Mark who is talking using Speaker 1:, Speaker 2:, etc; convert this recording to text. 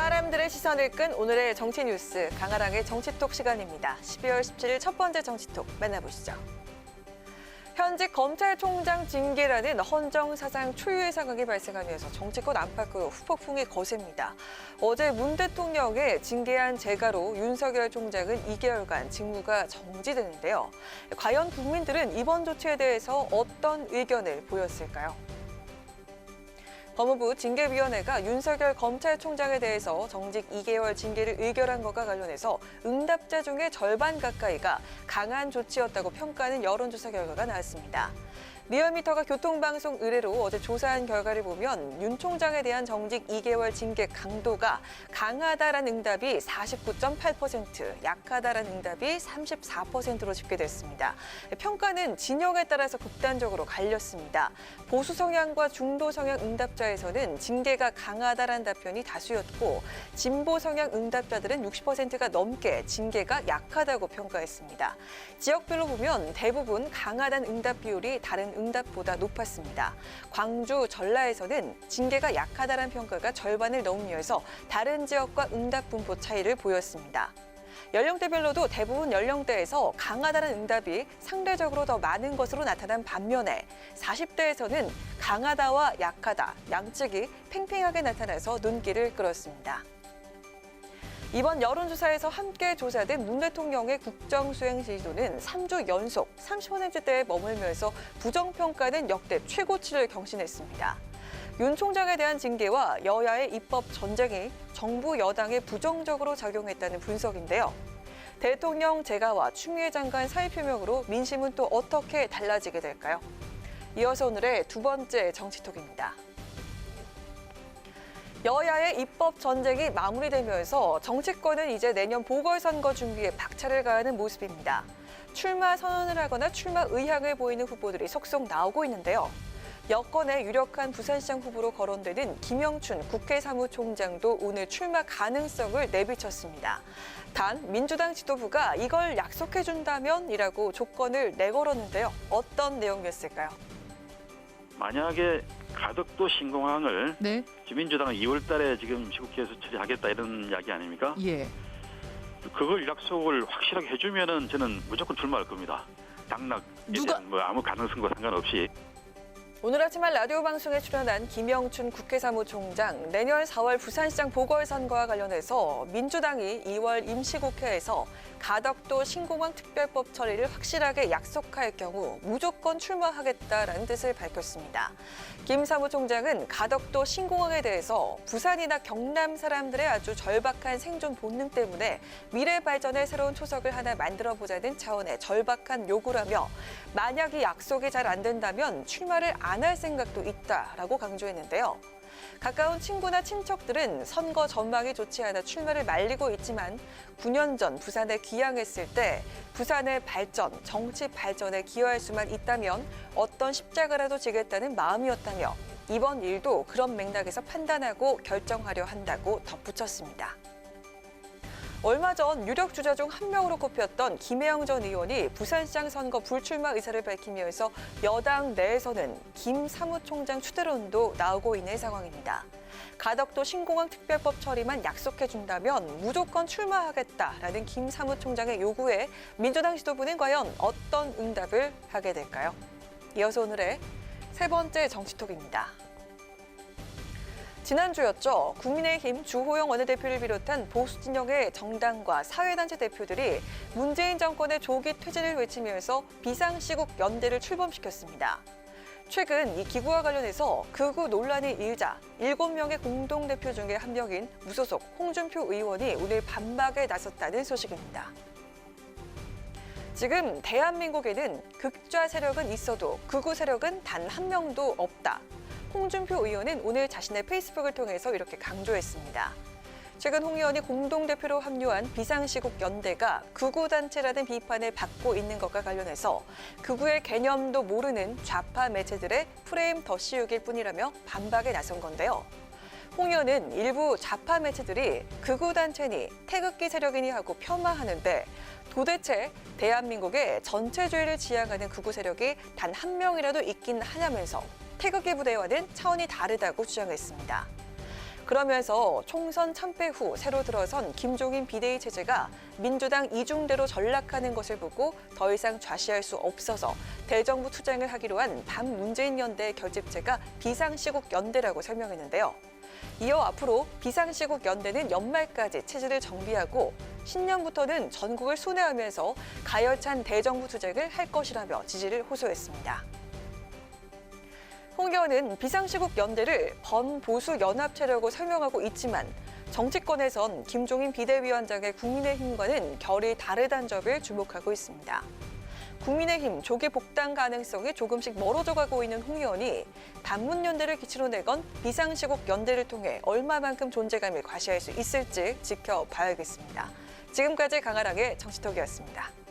Speaker 1: 사람들의 시선을 끈 오늘의 정치 뉴스, 강아랑의 정치톡 시간입니다. 12월 17일 첫 번째 정치톡 만나보시죠. 현직 검찰총장 징계라는 헌정사상 초유의 상황이 발생하면서 정치권 안팎으로 후폭풍이 거셉니다. 어제 문 대통령의 징계안 재가로 윤석열 총장은 2개월간 직무가 정지되는데요. 과연 국민들은 이번 조치에 대해서 어떤 의견을 보였을까요? 법무부 징계위원회가 윤석열 검찰총장에 대해서 정직 2개월 징계를 의결한 것과 관련해서 응답자 중에 절반 가까이가 강한 조치였다고 평가하는 여론조사 결과가 나왔습니다. 리얼미터가 교통방송 의뢰로 어제 조사한 결과를 보면 윤 총장에 대한 정직 2개월 징계 강도가 강하다라는 응답이 49.8%, 약하다라는 응답이 34%로 집계됐습니다. 평가는 진영에 따라서 극단적으로 갈렸습니다. 보수 성향과 중도 성향 응답자에서는 징계가 강하다라는 답변이 다수였고 진보 성향 응답자들은 60%가 넘게 징계가 약하다고 평가했습니다. 지역별로 보면 대부분 강하다는 응답 비율이 다른 응답보다 높았습니다. 광주, 전라에서는 징계가 약하다는 평가가 절반을 넘으면서 다른 지역과 응답 분포 차이를 보였습니다. 연령대별로도 대부분 연령대에서 강하다는 응답이 상대적으로 더 많은 것으로 나타난 반면에 40대에서는 강하다와 약하다, 양측이 팽팽하게 나타나서 눈길을 끌었습니다. 이번 여론조사에서 함께 조사된 문 대통령의 국정수행 지지도는 3주 연속 30%대에 머물면서 부정평가는 역대 최고치를 경신했습니다. 윤 총장에 대한 징계와 여야의 입법 전쟁이 정부 여당에 부정적으로 작용했다는 분석인데요. 대통령 재가와 추미애 장관 사의 표명으로 민심은 또 어떻게 달라지게 될까요? 이어서 오늘의 두 번째 정치톡입니다. 여야의 입법 전쟁이 마무리되면서 정치권은 이제 내년 보궐선거 준비에 박차를 가하는 모습입니다. 출마 선언을 하거나 출마 의향을 보이는 후보들이 속속 나오고 있는데요. 여권의 유력한 부산시장 후보로 거론되는 김영춘 국회 사무총장도 오늘 출마 가능성을 내비쳤습니다. 단 민주당 지도부가 이걸 약속해준다면이라고 조건을 내걸었는데요. 어떤 내용이었을까요?
Speaker 2: 만약에 가덕도 신공항을 민주당은 2월 달에 지금 시국회에서 처리하겠다 이런 이야기 아닙니까?
Speaker 3: 예.
Speaker 2: 그걸 약속을 확실하게 해주면은 저는 무조건 출마할 겁니다. 당락에 대한 뭐 아무 가능성과 상관없이.
Speaker 1: 오늘 아침 한 라디오 방송에 출연한 김영춘 국회 사무총장, 내년 4월 부산시장 보궐선거와 관련해서 민주당이 2월 임시국회에서 가덕도 신공항 특별법 처리를 확실하게 약속할 경우 무조건 출마하겠다라는 뜻을 밝혔습니다. 김 사무총장은 가덕도 신공항에 대해서 부산이나 경남 사람들의 아주 절박한 생존 본능 때문에 미래 발전의 새로운 초석을 하나 만들어보자는 차원의 절박한 요구라며 만약 이 약속이 잘 안 된다면 출마를 안 할 생각도 있다라고 강조했는데요. 가까운 친구나 친척들은 선거 전망이 좋지 않아 출마를 말리고 있지만 9년 전 부산에 귀향했을 때 부산의 발전, 정치 발전에 기여할 수만 있다면 어떤 십자가라도 지겠다는 마음이었다며 이번 일도 그런 맥락에서 판단하고 결정하려 한다고 덧붙였습니다. 얼마 전 유력 주자 중 한 명으로 꼽혔던 김혜영 전 의원이 부산시장 선거 불출마 의사를 밝히면서 여당 내에서는 김 사무총장 추대론도 나오고 있는 상황입니다. 가덕도 신공항 특별법 처리만 약속해준다면 무조건 출마하겠다라는 김 사무총장의 요구에 민주당 지도부는 과연 어떤 응답을 하게 될까요? 이어서 오늘의 세 번째 정치톡입니다. 지난주였죠. 국민의힘 주호영 원내대표를 비롯한 보수 진영의 정당과 사회단체 대표들이 문재인 정권의 조기 퇴진을 외치면서 비상시국 연대를 출범시켰습니다. 최근 이 기구와 관련해서 극우 논란이 일자 7명의 공동대표 중에 한 명인 무소속 홍준표 의원이 오늘 반박에 나섰다는 소식입니다. 지금 대한민국에는 극좌 세력은 있어도 극우 세력은 단 한 명도 없다. 홍준표 의원은 오늘 자신의 페이스북을 통해서 이렇게 강조했습니다. 최근 홍 의원이 공동대표로 합류한 비상시국 연대가 극우단체라는 비판을 받고 있는 것과 관련해서 극우의 개념도 모르는 좌파 매체들의 프레임 더 씌우기일 뿐이라며 반박에 나선 건데요. 홍 의원은 일부 좌파 매체들이 극우단체니 태극기 세력이니 하고 폄하하는데 도대체 대한민국의 전체주의를 지향하는 극우 세력이 단 한 명이라도 있긴 하냐면서 태극기 부대와는 차원이 다르다고 주장했습니다. 그러면서 총선 참패 후 새로 들어선 김종인 비대위 체제가 민주당 이중대로 전락하는 것을 보고 더 이상 좌시할 수 없어서 대정부 투쟁을 하기로 한 반문재인 연대 결집체가 비상시국 연대라고 설명했는데요. 이어 앞으로 비상시국 연대는 연말까지 체제를 정비하고 신년부터는 전국을 순회하면서 가열찬 대정부 투쟁을 할 것이라며 지지를 호소했습니다. 홍 의원은 비상시국 연대를 범보수 연합체라고 설명하고 있지만 정치권에선 김종인 비대위원장의 국민의힘과는 결이 다르다는 점을 주목하고 있습니다. 국민의힘 조기 복당 가능성이 조금씩 멀어져 가고 있는 홍 의원이 단문연대를 기치로 내건 비상시국 연대를 통해 얼마만큼 존재감을 과시할 수 있을지 지켜봐야겠습니다. 지금까지 강아랑의 정치톡이었습니다.